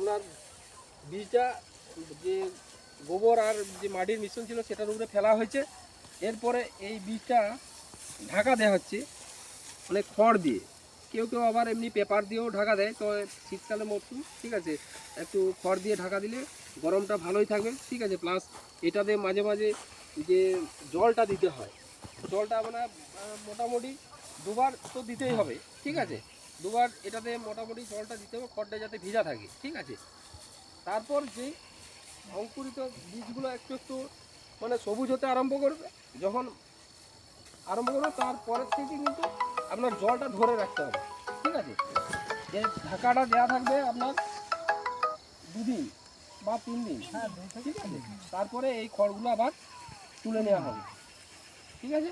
আপনার বীজটা যে গোবর আর যে মাটির মিশ্রণ ছিল সেটার উপরে ফেলা হয়েছে। এরপরে এই বীজটা ঢাকা দেওয়া হচ্ছে মানে খড় দিয়ে, কেউ কেউ আবার এমনি পেপার দিয়েও ঢাকা দেয়। তো শীতকালে মরশুম, ঠিক আছে, একটু খড় দিয়ে ঢাকা দিলে গরমটা ভালোই থাকবে, ঠিক আছে। প্লাস এটাতে মাঝে মাঝে যে জলটা দিতে হয়, জলটা মানে মোটামুটি দুবার তো দিতেই হবে, ঠিক আছে। দুবার এটাতে মোটামুটি জলটা দিতে হবে, খড়টা যাতে ভিজা থাকে, ঠিক আছে। তারপর যে অঙ্কুরিত বীজগুলো একটু একটু মানে সবুজ হতে আরম্ভ করবে, যখন আরম্ভ করবে তারপরের থেকে কিন্তু আপনার জলটা ধরে রাখতে হবে, ঠিক আছে। যে ঢাকাটা দেওয়া থাকবে আপনার 2 দিন বা 3 দিন, ঠিক আছে। তারপরে এই খড়গুলো আবার তুলে নেওয়া হবে, ঠিক আছে।